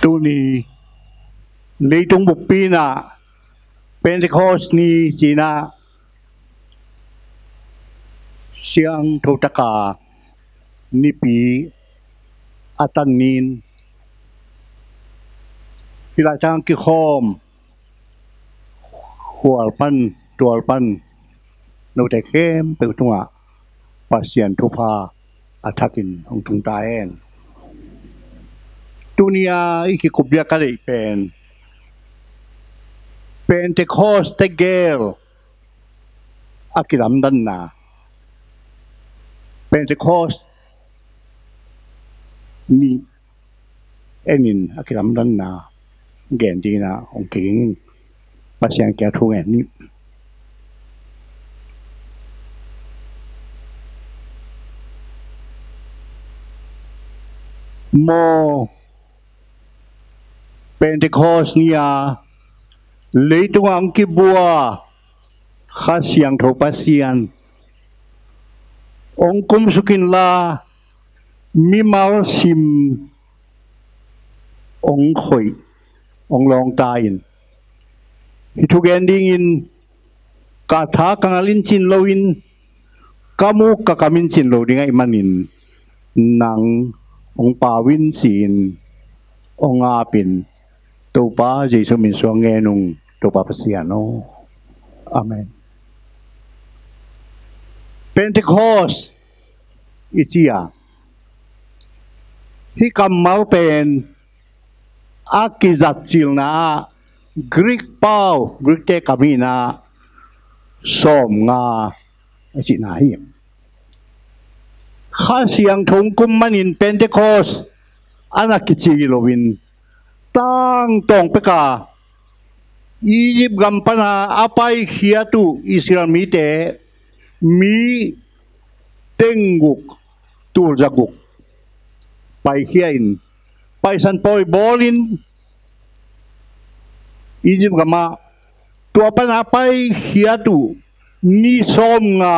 tu ni leitung bukpi na Pentecost ni China siang thotaka ni pi atanin pilatang ki khom hualpan tualpan no te kem pe tunga pasien thupa atakin ong tung taen dunia iki kubya kali pen Pentecost te gel akiram dan na Pentecost ni enin akiram dan na gen di na ong king pasien kya thu ngen ni mo Pentecost niya leitung ang kibua khasyang tho pasian ong kumsukin la mimal sim ong khoi ong long tain hitugen dingin katha kangalin chin lowin kamu kakamin chin lo dinga imanin nang ong pawin sin ong apin topa Jesu min suang ngenung topa pasiano amen Pentecost itia hi kamal pen akizat silna Greek pau Greek te kamina som nga si na hi khasiang thong kum manin Pentecost anak kichilowin tang tong peka Egypt gampana apai hiatu Israel mite mi tengguk tur jaguk pai hiain pai san poi bolin Egypt gama tua pan apai hiatu ni som nga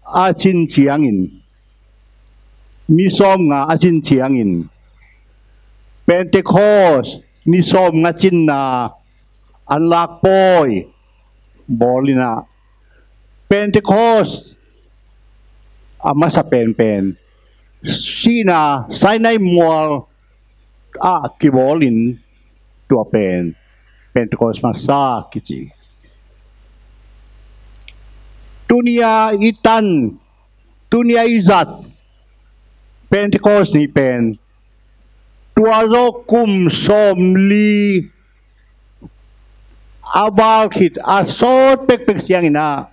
achin chiangin ni som nga achin chiangin Pentecost ni som nga chin na anlak poi bolina Pentecost ama sa pen sina Sinai mual kibolin tua pen Pentecost masa kici dunia itan dunia izat Pentecost ni pen tuaro kum somli abal hit asot pek siang ina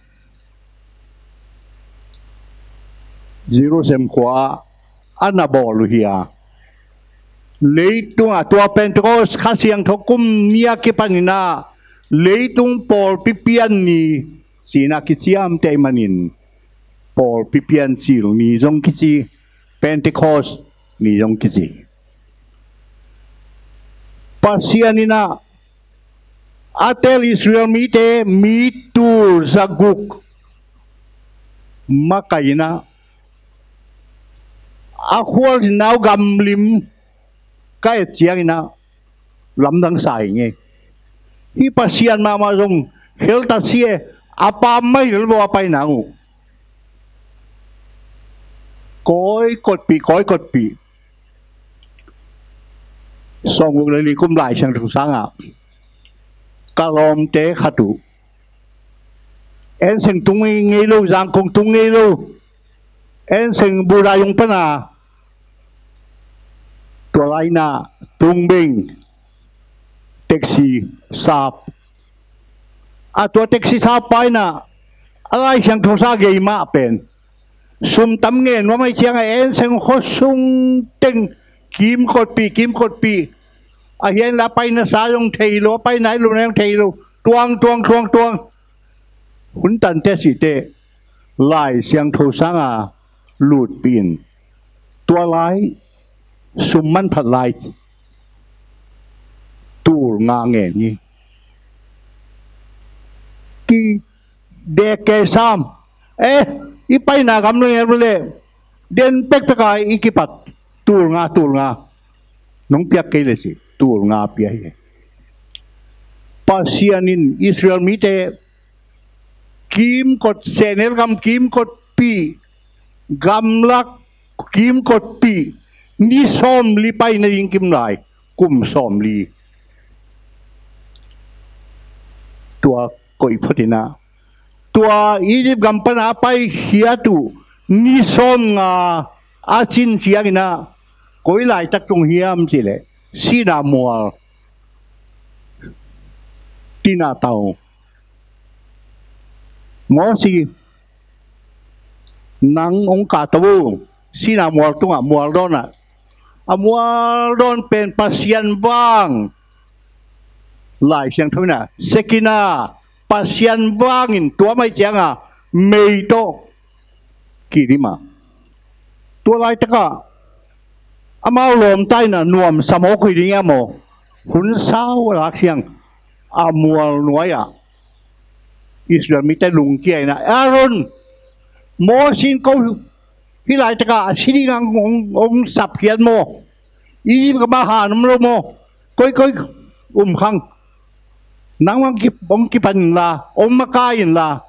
Jerusalem kwa anabolu hiya leitung atua Pentecost khasiang thokum nia kipanina leitung por pipian ni sina kichiam te manin por pipian sil ni jong kichi Pentecost ni jong kichi pasianina atel Israel mite mitur zaguk makaina akhwal nau gamlim kai chiangina lamdang sai nge hi pasian mama jong helta sie apa mai lo apai nangu koi kot pi song nguk lai kum lai sang thung sanga kalom te khatu en seng tung ngei lo jang kong tung ngei lo en seng bura yung pana tualaina tungbing taxi sap ato taxi sap paina alai sang thosa geima pen sum tam nge no mai chiang en seng khosung teng kim khot pi a hian la paina sa yong thei lo paina lu nang thei lo tuang hun tan te si te lai siang thosa nga lut pin tua lai sum man phat lai tur nga nge ni ki de ke sam ipai na gam le le den pek pekai ikipat tur nga nong piak ke le si tur nga pia hi pasianin Israel mite kim kot senel gam kim kot pi gamlak kim kot pi ni som li pai na ring kim lai kum som li tua koi photina tua Egypt gam pana pai hiatu ni som nga achin chiangina koi lai tak tung hiam chile sina mual tina tau mo si nang ong ka tawu sina mual tunga mual dona mual don pen pasian wang lai siang thona sekina pasian wangin tua mai changa mei to kirima tua lai taka amau lom tai na nuam samo khoi ringa mo hun sao la siang amual nuaya Israel mi tai lung kia na Aaron mo sin ko hi lai taka sini ngang ong sap kian mo i ka ma ha nam lo mo koi khang nang wang ki bong ki pan la ong makain la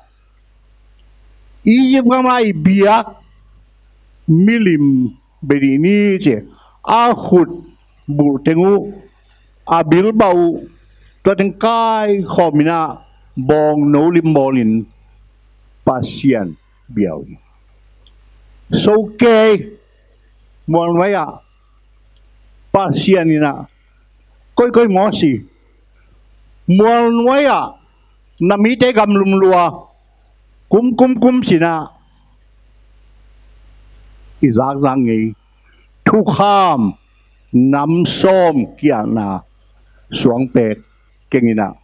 i ka mai biak milim berini che a khut bu tengu a bil bau to teng kai khomina bong no lim bolin pasian biao so ke mon waya pasian ina koi mo si mon waya na mi te gam lum lua kum sina izak zang ngi thu kham nam som kia na suang pek kengina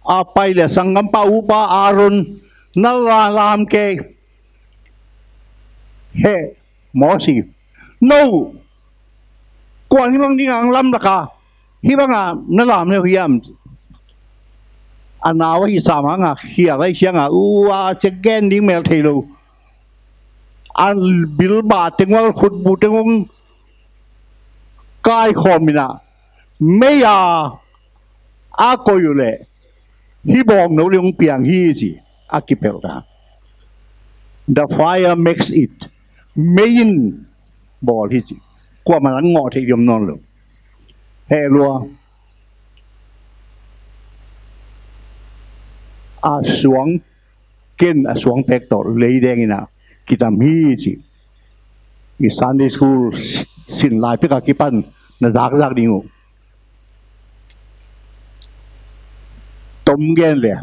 apai le sangam pa upa Aaron na lam ke he mo si no kwan hi bang ding ang lam da ka hi bang na lam ne hiam anawa hi sama nga hia lai siang u a chegen ding mel thelo an bil ba tengwal khut bu tengong kai khomina meya a koyule hi bong no leong piang hi ji akipel ta the fire makes it main bol hi ji kwa man ngo the yom non lo he lo a suang ken a suang pek to lei deng ina kitam hi ji i Sunday school sin lai pe ka kipan na zak dingu tom gen le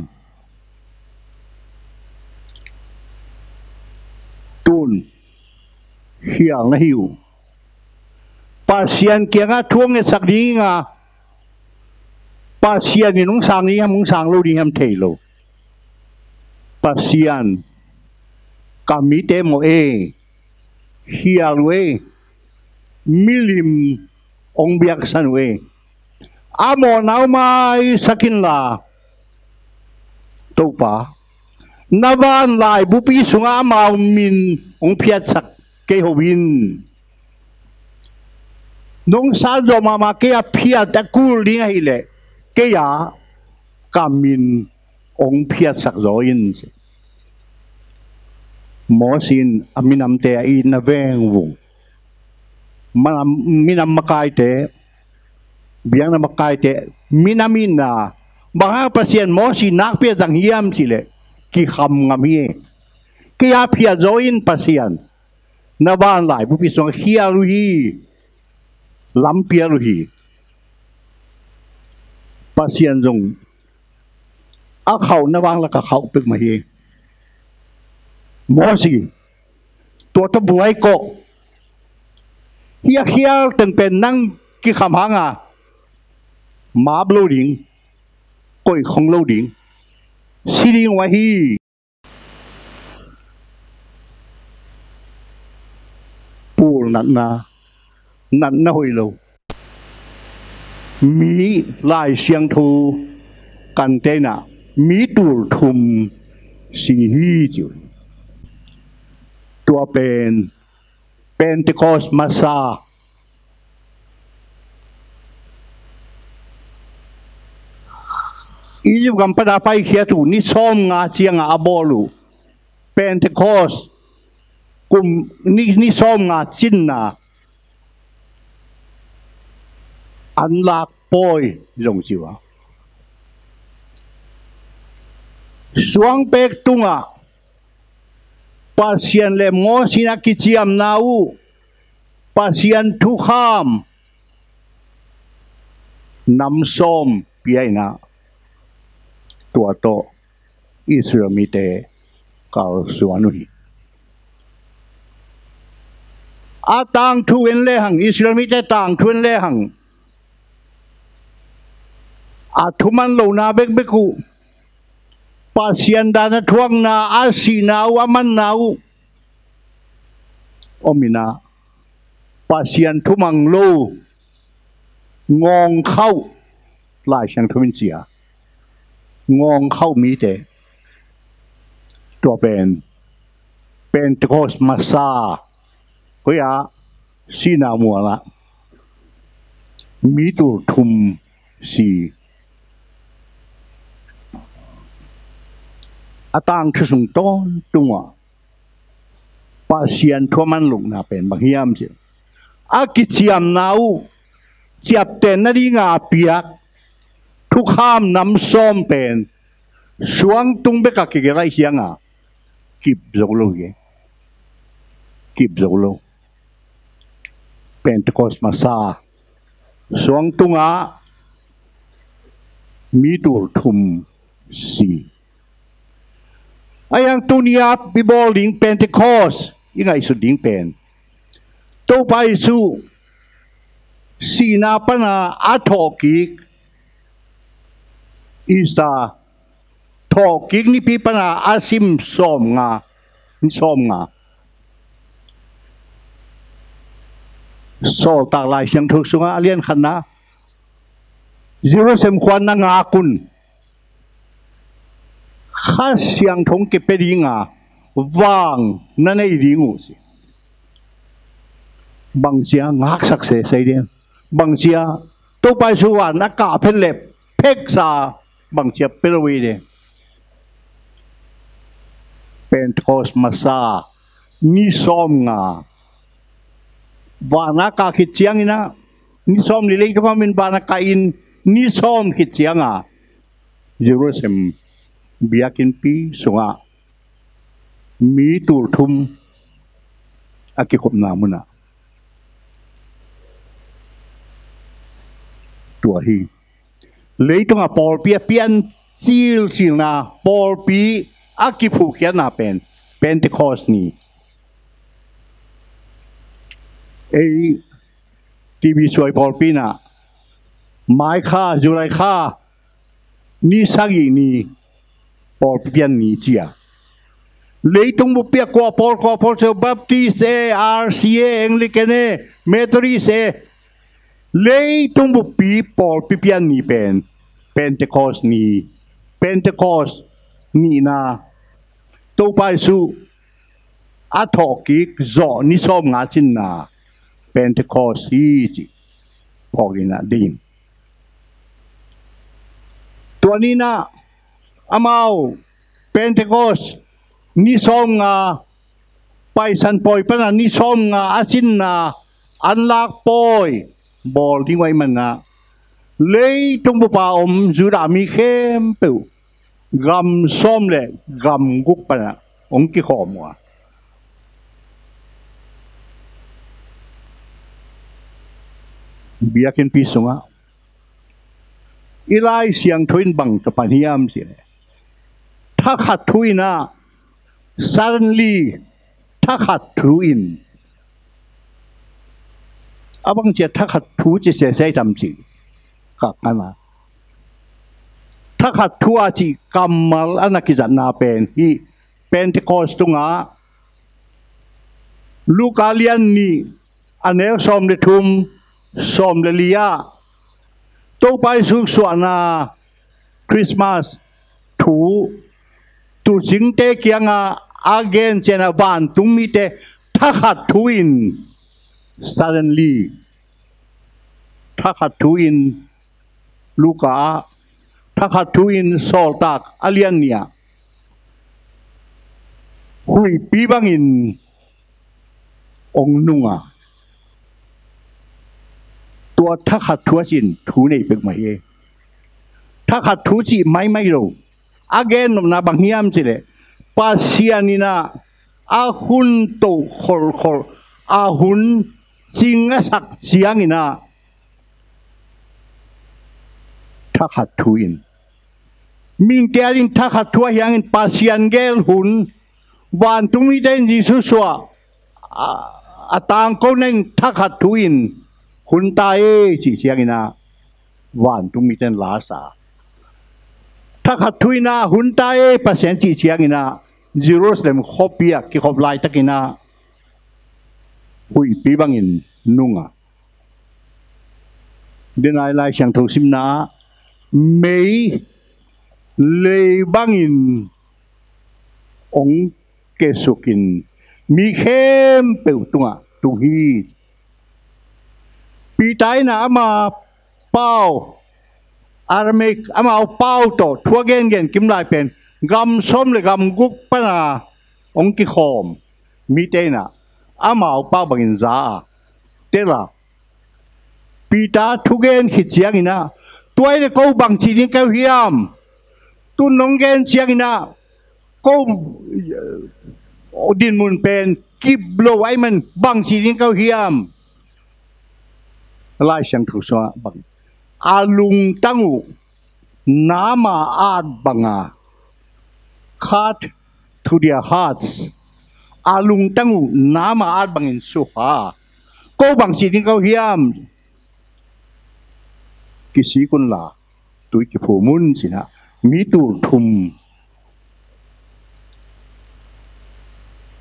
tun hiang na hiu pasian kia nga thuang e sak di nga pasian ni nung sang lo di ham thei lo pasian kami te mo e hiang we milim ong biak san we amo nau mai sakin la to pa naban lai bupi sunga mau min ong phiat sak ke howin nong sa do mama ke a phiat ta kul ding hi le ke ya kamin ong phiat sak zoin mo sin aminam te I na veng wung minam makai te biang na makai te minamina banga pasien mo si nak pia dang hiam sile ki kham ngam hi ki a phia join pasien na ban lai bu pi song hia lu hi lam pia lu hi pasien jong a khau na wang la ka khau pek ma hi mo si to ta buai ko hia ten pen nang ki kham hanga ma blo ding koi không lâu điện xí đi ngoài hi pul nặn na hồi lâu mỹ lại xiang thu cần tên na mỹ tủ thùm xì hi chịu tua pen Pentecost masa อีกำปนาไปเขียตุนิสมงาเจียงอาบอลูเป็นเทคอสกุมนิสมงาจินนาอันลักปอยลงจิวะสวงเป็กตุงะปัสยันเลมอสินักกิจยามนาวปัสยันทุกขามน้ำส้มเปียนะตัวโตอิสรามิเตกาลสวนุยอาตังทุเวนเลหังอิสรามิเตตังทุเวนเลหังอาทุมันโลนาเบกเบกุปัสยันดานทวงนาอาศีนาวามันนาวอมินาปัสยันทุมังโลงองเข้าลายช่างทวินเสียงองเข้ามีแต่ตัวเป็นตโกสมาซาเฮียสีนามัวละมีตัวทุมสีอาตังทุสุงต้นตัวปัสยันทั่วมันลุกนาเป็นบางยามเสียอากิจยามนาวจับเต็นนาดีงาเปียกทุกข้ามน้ำส้มเป็นสวงตุงเบกะเกะไรเสียงอ่ะกิบโจโลเกกิบโจโลเป็นตะโกสมาซาสวงตุงอ่ะมีตัวทุมสีไอ้ยังตุนียบิบอลลิงเป็นตะโกสยังไงสุดลิงเป็นตัวไปสู่สีนาปนาอัทอกิกอิสตาทอกิกนี่ปีปนาอาซิมส้มงาโซตากลายเสียงทุกสุงาเลียนขันนะจิโรเซมควันนางากุนข้าเสียงทงเก็บไปดีงาวางนั่นไอ้ดีงูสิบางเสียงักสักเสียใส่เดียนบางเสียตัวไปสู่ว่านักกาเพลเล็บเพ็กซาบางเสียเปรวีเดเป็นโคสมาซานิสอมงาว่านักกาขิดเสียงนะนิสอมลิเล็กก็มันบานักกาอินนิสอมขิดเสียงเยรูซาเล็มเบียกินปีสุงามีตูรทุมอากิคบนามุนะตัวฮีเลยต้องปอลปีเปลี่ยนซิลนะปอลปีอากิผูกเขียนนะเป็นตะคอสนี่ทีวีสวยปอลปีนะไม้ค่าจุไรค่านี่สักอีนี่ปอลเปลี่ยนนี่เจียเลยต้องบุปผากว่าปอลเซบัพติสอาร์ซีเออังลิกันเมทริสเลยต้องบุปผาปอลเปลี่ยนนี่เป็นตะคอสนี่เป็นตะคอสนี่นะตัวไปสู่อัฐกิกจอนิสอมงาจินนาเป็นตะคอสฮีจิพอกินนะดินตัวนี้นะอามาเป็นตะคอสนิสอมงาไปสันปอยปนะนิสอมงาอาจินนาอันลักปอยบอลที่ไว้มันนะเลยต้องบุปผาจุดามีเข้มเปล่ากำส้มเลยกำกุกปะนะองค์กี่ข้อมัวเบียกินปีสงะอีไลเสียงทวินบังตะปันยามเสียถ้าขัดทวินนะ suddenly ถ้าขัดทวินอาบังเจถ้าขัดทูจะเสียใจทำสิกักกันนะถ้าขัดทูอาจิกรรมอันนักกิจนาเป็นที่คอสตุงะลูกอาเลียนนี่อันเนลสอมเดทุมสอมเดลียาตัวไปสุขสวนาคริสต์มาสทูจิงเตเกียงอาเกนเจนาวันตุมิเตถ้าขัดทูอินsuddenly ถ้าขัดทูอินลูกา thakhat thu in sol tak alian nia hui pi bangin ong nunga tua thakhat thu chin thu nei pek mai e thakhat thu chi mai ro again na banghiam chile pasianina a hun to khol a hun chinga sak chiangina thakhat thu in ming tiarin thakhat thu hiangin pasian gel hun wan tumi den jisu swa atang ko nen thakhat thu in hun ta e chi chiangina wan tumi den la sa thakhat thu ina hun ta e pasien chi chiangina Jerusalem khopia ki khop lai takina hui pi bangin nunga denai lai sang tho simna mei le bangin ong kesukin mi khem peu tunga tu hi pi tai na ama pau Arabic ama pau to thua gen kim lai pen gam som le gam guk pana ong ki khom mi te na ama pau bangin za tela pi ta thu gen khit chiang ina tuai le ko bang chi ni ka hiam tu nong gen chiang ina ko din mun pen kip blow ai man bang chi ni ka hiam lai sang thu so bang alung tangu nama ad banga cut to their hearts alung tangu nama ad bangin suha ko bang chi ni ka hiam kisi kun la tui ki phu mun sina mi tur thum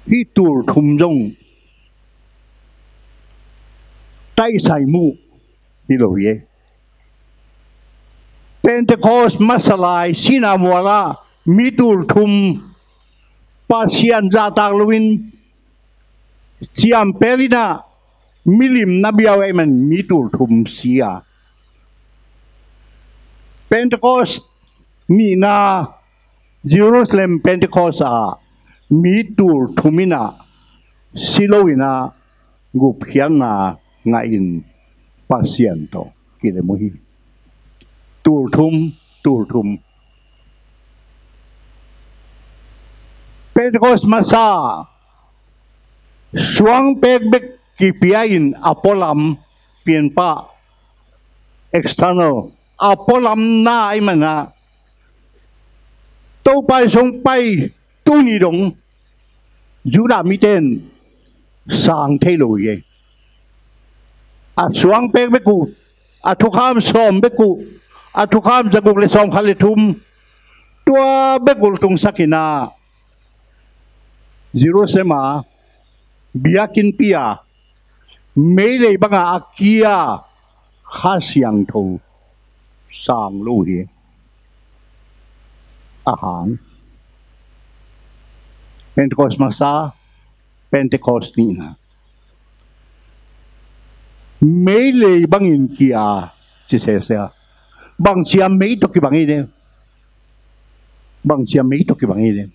hi tur thum jong tai sai mu ni lo ye Pentecost masalai sina muala mi tur thum pasian za tak luin siam pelina milim nabiaw eman mi tur thum sia Pentecost ni na Jerusalem Pentecost a mi tur thumina silowina gup hian na ngain pasien to kile mohi tur thum Pentecost masa suang pek bek kipiain apolam pian pa external apolam na ai mana tâu pai song pai tu ni dong juda mi ten sang thay lùi ye a suang pek beku a thukham som beku a thukham jaguk le som khale thum tua bekul tung sakina Jerusalem biakin pia mele banga akia khasiang tho sang lu hi ahan Pentecost masa Pentecost ni na mele bangin kia chi se bang chiam mei to ki bangi de bang chiam mei to ki bangi de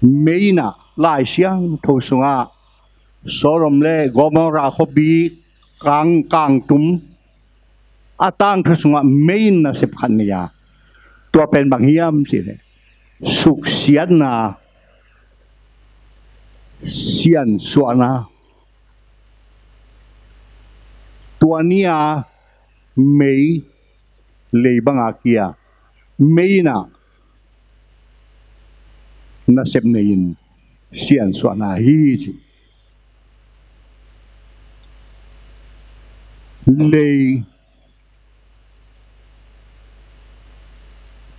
mei na lai siang tho sunga sorom le gomora khobi kang tum atang tho sunga mei na sep khan ya to pen bang hiam si le suk sian na sian suana tuania mei le banga kia mei na sep nein sian suana hi chi le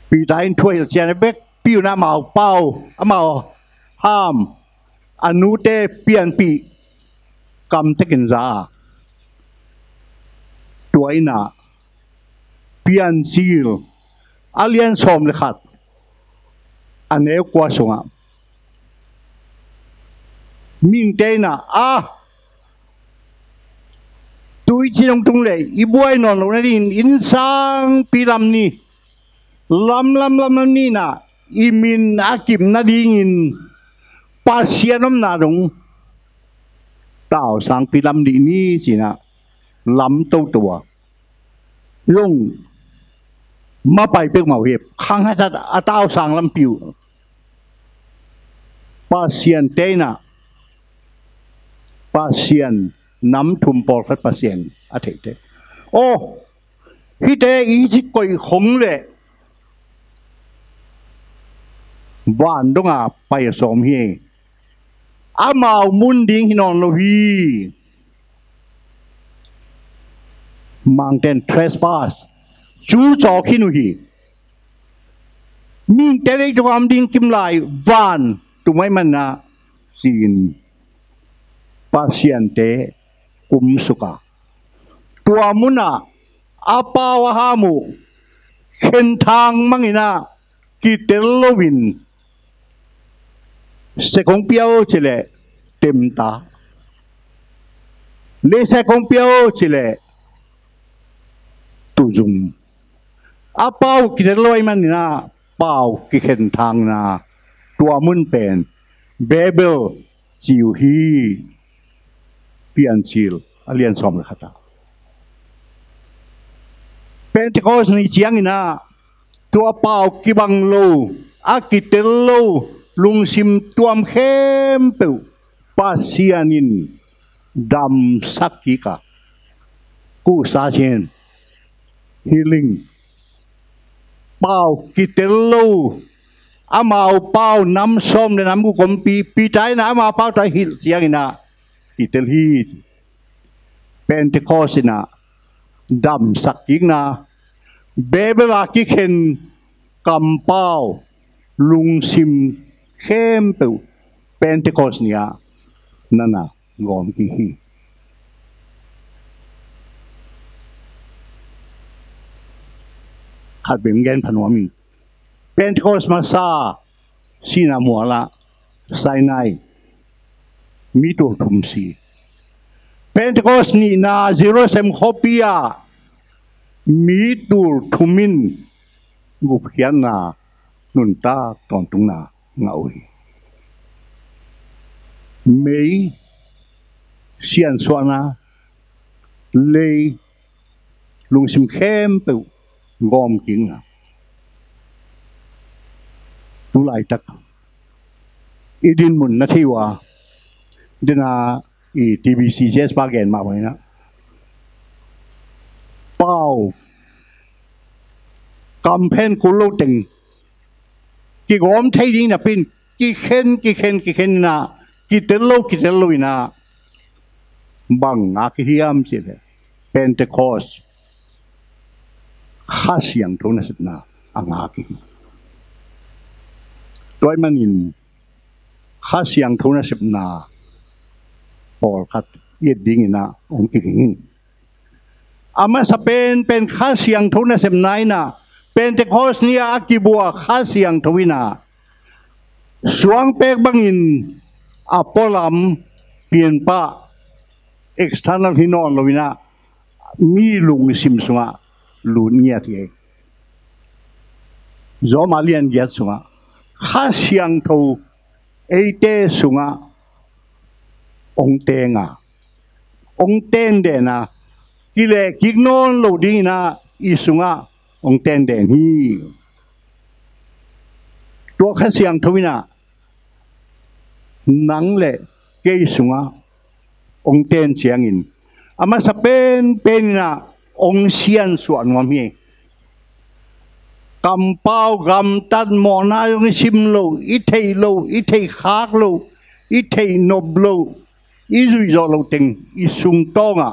pi tain thui chian bek piu na mau pau amao ham anu te pian pi kam tekin za tuai na pian sil alian som le khat ane kwa sunga ming te na a tui วิธีตรงเลยอีบัวนอนลงนั่นอินสังปีลำนี้ลำนี่นะอีมินอากิมนาดิ่งปาเซียนน้ำนาดงเต่าสังปีลำนี้สินะลำตัวลงมาไปเป็นมาเว็บข้างให้ตัดเต่าสังลำปิวปาเซียนเตนะปาเซียนน้ำทุ่มปอลฟัดปาเซียนอาทิตย์โอ้ฮิตเตอีจิกอยคงเลยบ้านดงอาไปสมเฮอามามุนดิ้งฮินอนโลฮีมังเทน trespass จูจ่อขินุฮีมิงเตเล็กตัวอัมดิ้งกิมไลบ้านตัวไม่มันนะซีนปาเซียนเตกุมสุกาตัวมุนะอาปาวหามุเข็นทางมังอินะกิเตลโลวินเสกงเปียวเฉลเต็มตาเลเสกงเปียวเฉลตุจุมอาเป้ากิเตลอยมันนี่นะเป้ากิเข็นทางนะตัวมุนเป็นเบเบลจิวฮีเปียนชิลอเลียนสอมเลยครับเป็นที่เขาสนิทเชียงนี่นะตัวเป้ากิบังโลอากิเตลโลลุงซิมตัวมเข้มเปิวปาเซียนินดำสักกิกากูซาเชนฮีลิงเป้ากิเตลโลอามาเอาเป้าน้ำส้มในน้ำกุกมปีใจนะอามาเป้าใจฮิลเสียงนะกิเตลฮีเป็นที่ข้อสินะดำสักกิกนะเบเบลากิเข็นกำเป้าลุงซิมเข้มเปิวเป็นที่ข้อสินะนั่นน่ะงอมกิฮีขัดเป็นเงินพันวามีเป็นที่ข้อสมาซาสีนามัวละไซนายมีตัวทุ่มสีเป็นที่ข้อสนีนาซีโรเซมโคปียมีตัวทุ่มินกุเพียนนานุนตาตอนตุงนาเงาไม่เสียนสวนาเลยลุงซิมเข้มเปิวงอมกิงนะตุลายตักอีดินมุนนาทีว่าดินาอีทีวีซีเจสปาเกนมาไว้นะเป้ากำเพนกุโลติงกี่งอมไทยดิ้งนะเป็นกี่เข็นนะกี่เตลโลอินะบังอาคิฮิอัมสิเลยเป็นเตคอสข้าเสียงทุนสิบนาอังอาคิตัวมันอินข้าเสียงทุนสิบนาพอคัดเย็ดดิ้งนะองค์กิ่งอามาสเปนเป็นข้าเสียงทุนสิบนายนะเป็นเตคอสเนี่ยอากิบัวข้าเสียงทวินาสวงเป็กบังอินอปอลัมเปลี่ยนป้า external ที่นอนลวินามีลุงซิมสงะลุนเงียที่จอมาเลียนเกียรสงะข้าเสียงทูเอเตสงะองเตงะองเตนเดนะกิเลกิกนอนโลดีนะอีสงะองเตนเดนีตัวข้าเสียงทวินานังเล่เกยสุงะองเตนเสียงอินอามาสเปนเป็นนะองเสียนส่วนวามีกำเป้ากำตัดหมอนาองชิมโลอิเทโลอิเทขากโลอิเทนบโลอิจุยโลเต็งอิสุงตองะ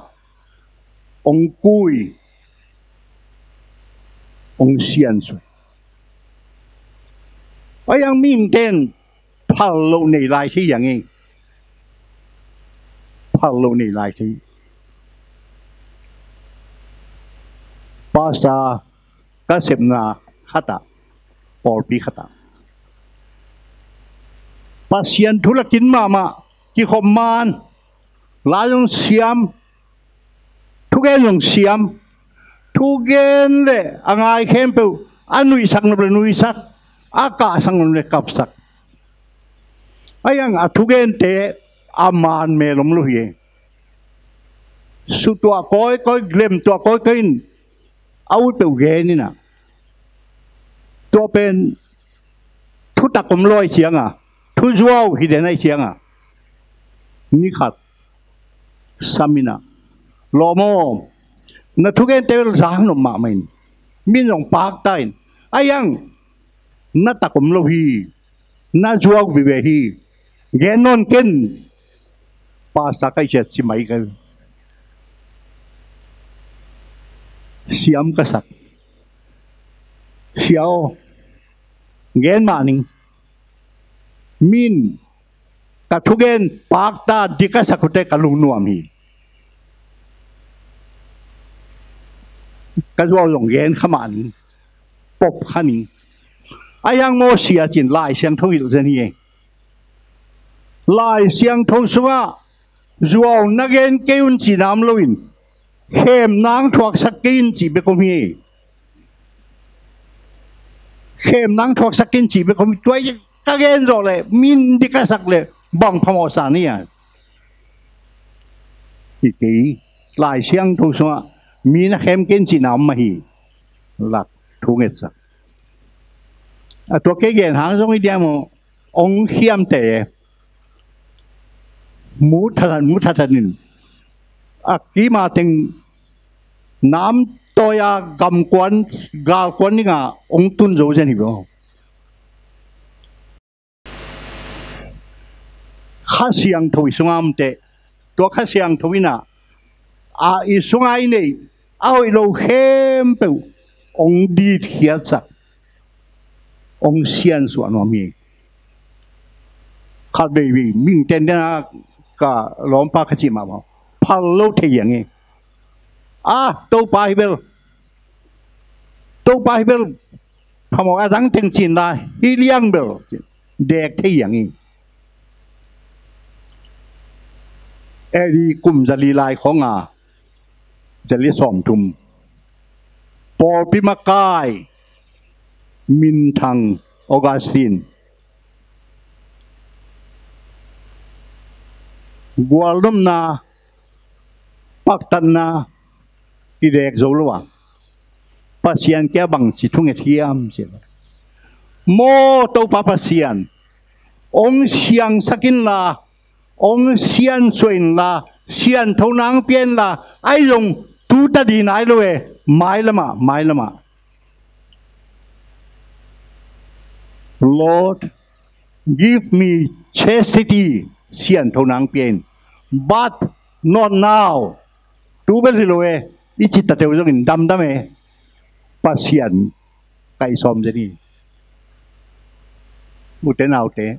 องกุยองเสียนส่วนว่ายังมีเต้นพัลโลในลายที่อย่างนี้พัลโลในลายที่ภาษาก็เสพนาขัดปอลปีขัดภาษาธุรกิจมาที่ขมานลายงเสียมทุ gen long siam thu gen le angai khem pe anui sak no nui sak aka sang le kap sak ayang thu gen te aman me lom lu hi su tua koi glem tua koi kain au pe gen ni na tua pen thu takom loi chiang à thu zuao hi de nai chiang à ni khat samina lomo na thu gen te sang no ma main min long pak tain ayang na takom lo hi na zuao vi ve hi gen non ken pa sa kai chet chi mai ka siam ka sak siao gen ma ning min ka thu gen pak ta dika sakute kalung nuam hi ka zuao long gen khaman pop khani ayang mo sia chin lai siang thong il zen hi lai siang thong sunga zuao nagen keun chi nam loin khem nang thuak sakin chi be kom hi khem nang thuak sakin chi be kom toy ka gen zo le min di ka sak le bang phamo sa ni à ki lai siang thong sunga mi na khem ken chi nam ma hi lak thu nget sak a to ke gen hang song i dia mo ong khiam te mu thathanin a ki ma teng nam toya gam kwan gal kwan ni nga ong tun zo jen hi bo kha siang thoi sungam te to kha siang thoina a i sungai nei ai lo khem pe ong di thiat sak ong sian su no mi kha baby ming ten na ka lom pa kha chi ma ba phal lo the yang e to Bible phamo a dang teng chin la hi liang bel dek the yang e eri kum jali lai khonga jali som tum Paul Pimakai Min Thang Augustine Gualum na Paktan na Kidek Zolwa Pasian kaya bang si tunget hiam sila Mo to papasian Ong siang sakin la Ong sian suin la Sian thâu nang pian la Ai long tu ta di nai lo e Mai lama Lord, give me chastity, sian thâu nang pian, but not now. Tu bel siloe, ichit ta teu jong dam e, pasian kai som jadi. Ute nau te,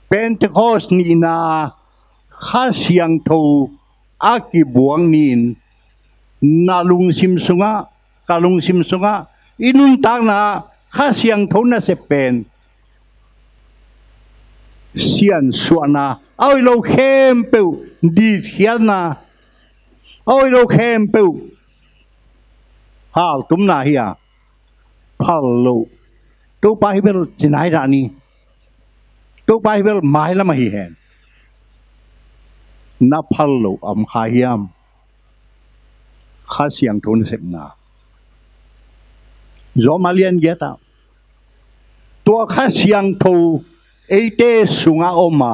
Pentecost ni na kha siang thâu aki buang nin na lung sim sunga, kalung sim sunga, inun tang na kha siang thâu na se pen sian suana oi lo khem pe di khiana oi lo khem pe hal tum na hiya phal lo to Bible chinai ra ni to Bible mai la ma hi hen na phal lo am kha hiam kha siang thâu na se na do malian geta tua kha siang thâu ete sunga oma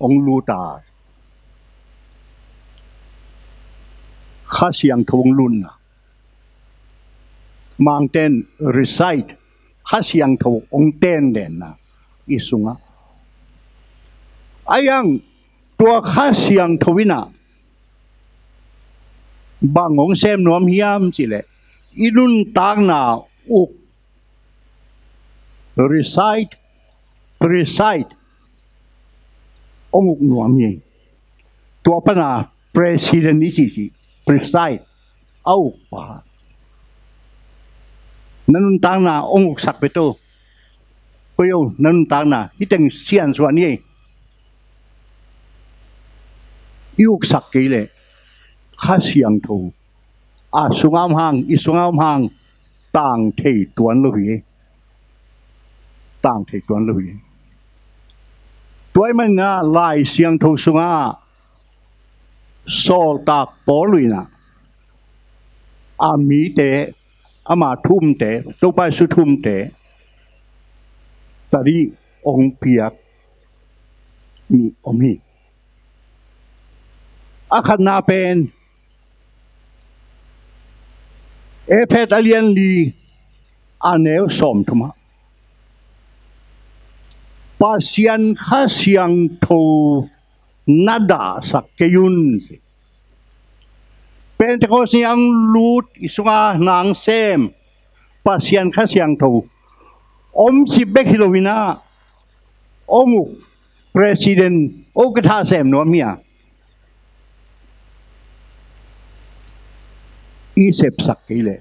ong luta kha siang thâu ong lun na mang ten recite kha siang thâu ong ten den na isunga ayang tua kha siang thowina bangong sem nom hiam chile inun tang na uk recite ong uk nuam ye tua pa na president ni si preside au pa nanun tang na ong uk sak beto koyo nanun tang na hiteng sian suan ye iuk sak ke le khá xiang thù sung am hang isung am hang tang thei tuan lo hi tang thei tuan lo hi tuai man na lai xiang thù sunga sol tak po luina mi te ama thum te to pai su thum te tari ong piak mi omi akhat na pen phet alien li aneu som thuma pasian khasiang tho nada sakeyun Pentecost yang lut isunga nang sem pasian khasiang tho si bek hilowina omuk president okatha sem no mia isep sakile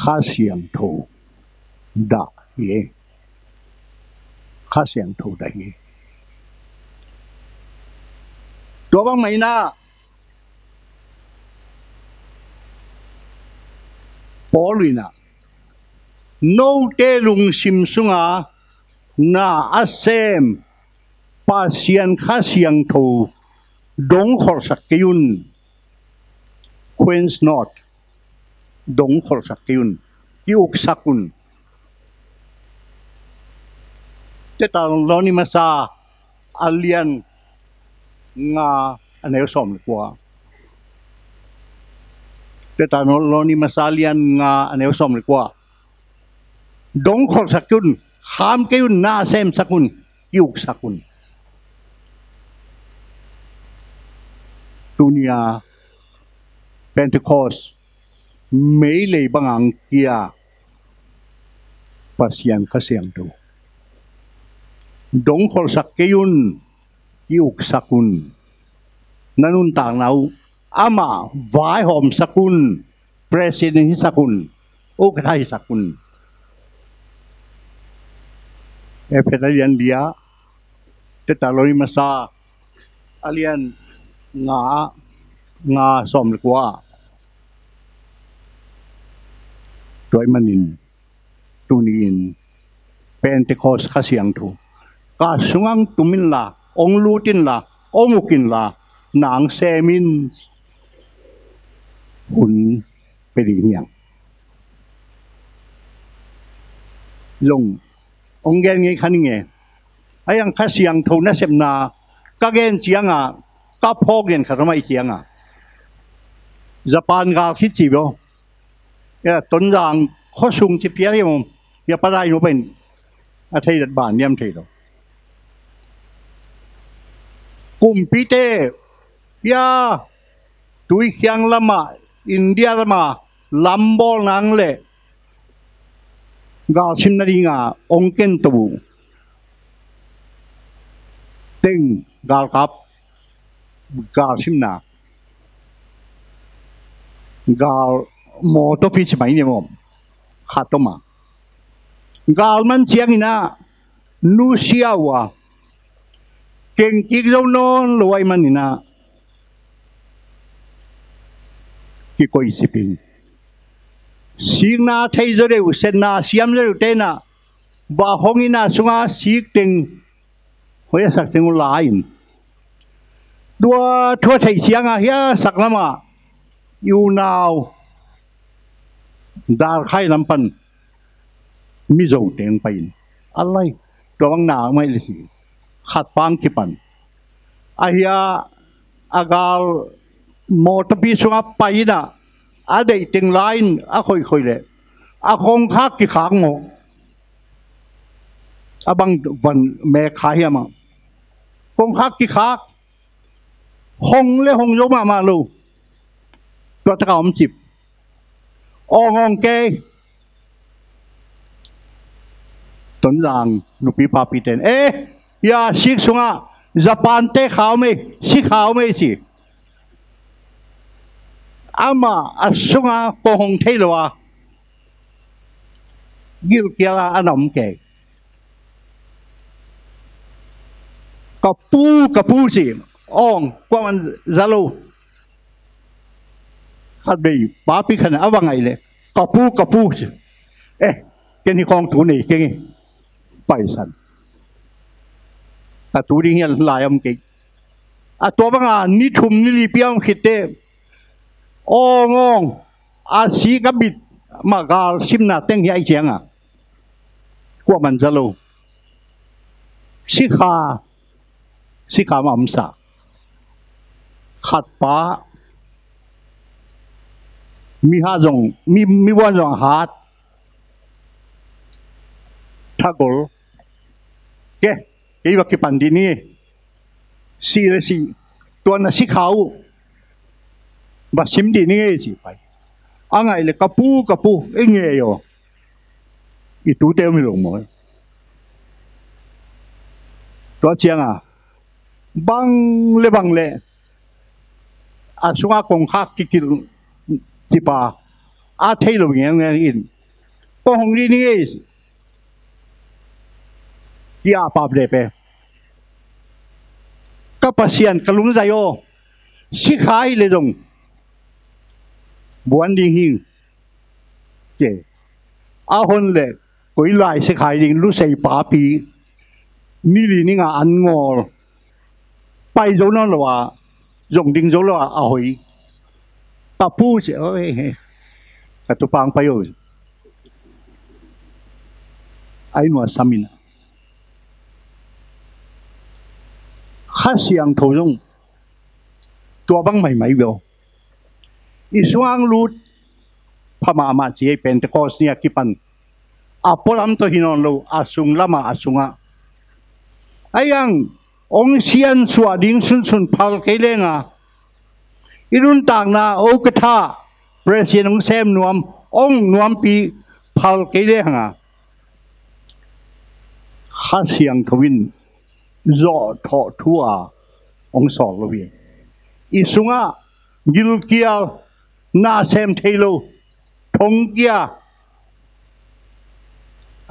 khasiang tho da ye khasiang tho da ye to bang mai na Paulina no te lung sim sunga na asem pasian khasiang tho dong khor sakeyun Queen's not dong khor sakeyun yuk sakun te ta loni masa alian nga aneu som kwa te ta loni masa alian nga aneu som kwa dong khor sakun ham keyun na sem sakun yuk sakun dunia Pentecost mấy lệ bằng ang kia pasian khasiang tu dong khol sakeyun yuk sakun nanun tang nau ama vai hom sakun president hi sakun okathai sakun petalian dia tetaloi masa alian nga som kwa toy manin tunin Pentecost khasiang thu ka sungang tumin la ong lutin la omukin la nang semin hun perinyang long ong gen nge khaninge ayang khasiang thu na semna ka gen chianga ka phok gen kharamai chianga Japan ga khit chi bo ya ton rang kho sung chi pia ye mom ya pa dai no pen a thei dat ban yam thei do kum pi te ya tui khiang lama India lama lambol nang le ga sim na ringa ong ken tu teng gal kap ga sim na gal mo to pi chi mai ne mom khatoma gal man chiang ina nu siawa keng ki zo non loi man ina ki koi sipin signa thei zo de sen na siam zo te na ba hongina sunga sik teng hoya sak teng lain dua thua thei siang a hia sak lama you now dar khai lampan mi zo teng pain alai to bang na mai le si khat pang ki pan ahia agal mo to bi sunga paina a dei teng line a khoi khoi le a khong khak ki khang mo abang van me kha hi ma khong khak ki khak hong le hong yo ma lu to ta om chip ong ke tuần rằng nụ bị phá bị tên ya xích xuống à Japan te khảo mày xích khảo mày gì ama xuống à cô hồng thấy rồi à gil kia là anh ông kể cặp pu gì ong qua mình zalo ขัดไปป้าพิขณะว่าไงเลยกระปูเอ๊ะแกนี่ของตัวนี่แกนี่ไปสันแต่ตัวนี้ลายอมเก่งตัวบางอันนี่ทุ่มนี่รีเปียมคิดเต้โอ้งงสีกับบิดมากาซิมนาเต็งใหญ่เจียงกว่ามันจะรู้สิขามาอัมสาขัดป้ามีหาจงมีวันจงหาดถ้ากลเก๋ยี่ว่ากี่ปันดีนี่สีตัวนั้นสีขาวบัดซิมดีนี่สิไปอังไงเลยกระปูเอ็งเงี้ยอยู่อีตัวเต็มไม่ลงหมดตัวเชียงบังเลยสุงากงคักกิจิปาเที่ยวอย่างเงี้ยอินพอหงดีนี่ที่อาปาเบลเปก็ปัสยันกลุงใจโอสิขายเลยดงบวนดิ่งหิงเจ้อาหนเลยกุยลายสิขายดิ่งรู้ใส่ปาปีนี่ลีนี่งาอันงอไปโจนั่นหรอวะยงดิ่งโจแล้วอาหอยตาปูเจ้าเอ้กระตุปังไปอยู่ไอ้หนวดสามินข้าเสียงโถงตัวบังใหม่เบลอีสว่างรูดพม่ามาจีเป็นตะกอสเนี่ยกิปันพอลำตัวหินนลูสุงละมาสุงไอ้ยังองเชียนสวดดิ่งสุนพัลเกเลงอีรุ่นต่างนาโอกท่าเปรสินองเซมนวมนวมปีพัลเกเลงข้าเสียงทวินจอดทอทัวองสอบลวีอีสุงยิลเกียนาเซมเทโลทงเกีย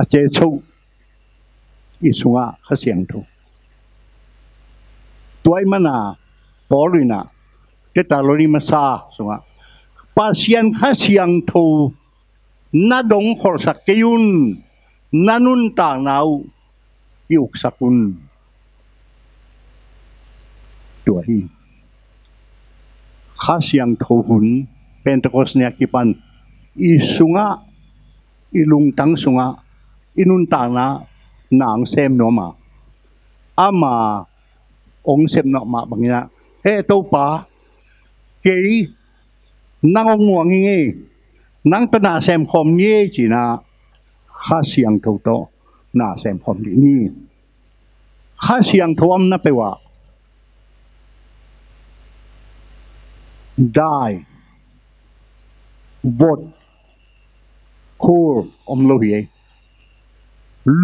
เจชูอีสุงข้าเสียงทูตัวไอ้มันปอลุยเกตาโลนิมาซาสุงปัสยันข้าเสียงทูนาดงขอสักเกยุนนานุนต่างนาวยุกสกุลตัวที่ข้าเสียงทูหุ่นเป็นตะกอสเนี่ยกิปันอีสุงอีลุงตังสุงอีนุนต่างนางเซมโนมามาองเซมโนมาบางอย่างตัวป้าเกี่ยนางงวงงี้นางตนาเซมคอมนี่จีน่าข้าเสียงทูโตนาเซมคอมนี่ข้าเสียงทูอันนั่นแปลว่าได้วอดคูลโลหี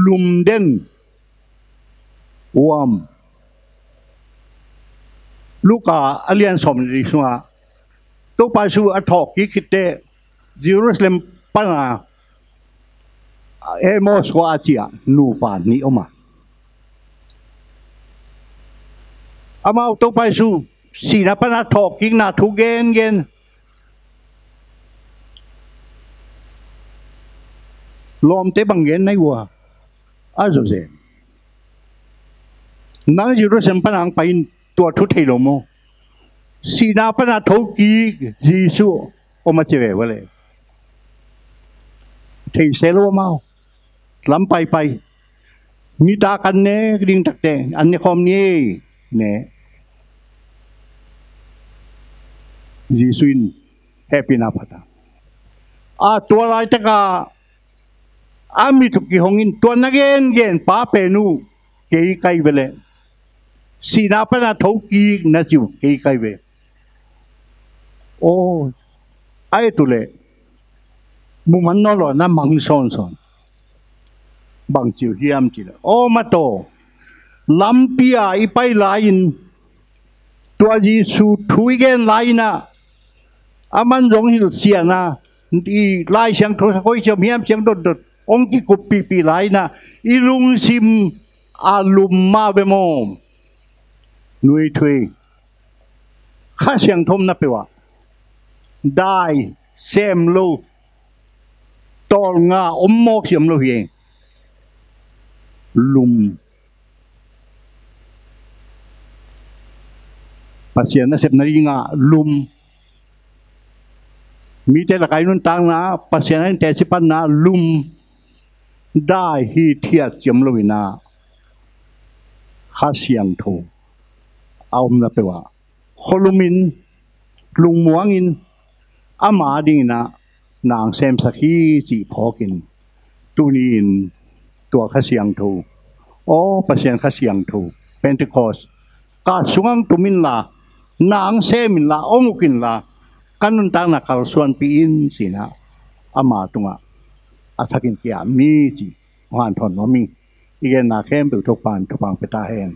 ลุมเด่นวอมลูกอาเลียนสมริสุงตัวไปสู่อัฐกิคิดเตเยรูซาเล็มปังมอสโกอาเจียนูปานนี่ออกมาตัวไปสู่สีนับนาทอกกิงนาทุเกนลมเตบังเงินในวัวจุเสนังจิรุสัมปังไปตัวทุเทโลโมสีนับนาทอกกิยิสุอมาเจเววเลยเทเซโลมาลำไปนิตากันเนกดิ่งตักเตอันนี้คอมนี้เนี่ยยิสุนแฮปปี้นาพัตาตัวอะไรตะกามีทุกกี่หงินตัวนักเงินป้าเปนูเกี่ยไกเวลสีนาปนาทุกีนัจิวเกี่ยไกเวโอ้ไอ้ตุเลมุมันนอลนะมังซอนบางจิวเฮียมจิละโอ้มาโตลัมปียอีไปไลน์ตัวยิสุทุยเกนไลน์นะมันร้องหิลเสียนะอีไลน์เสียงโทรศัพท์เสียงเฮียมเสียงดดองค์ที่กุปีไลน์นะอีลุงซิมอาลุมมาเบมอมนุยทุยข้าเสียงทมนะเปว่า ได้เซมลูตอลงาอมโมกเสียมลูเองลุมปัสเซียนน่ะเสพนาฬิงาลุมมีแต่ละไก่นุ่นตังนะปัสเซียนนั้นแต่สิปันนะลุมได้ฮีเทียเสียมลูวินาข้าเสียงถูกเอามาไปว่าโคลุมินลุงหมวงินอามาดิงนะนางเซมสักีจีพอกินตูนีนตัวข้าเสียงถูกโอ้ปัสเซียนข้าเสียงถูกเป็นที่คอสกาสุงังตุมินละนางเซมินละโอมุกินละกันนุนตังนักข่าวส่วนปีอินสินะอามาตุงะอาทักินเกียมีจีหวานทอนว่ามีอีกนาเข้มไปทุกปานทุกปางไปตาแหง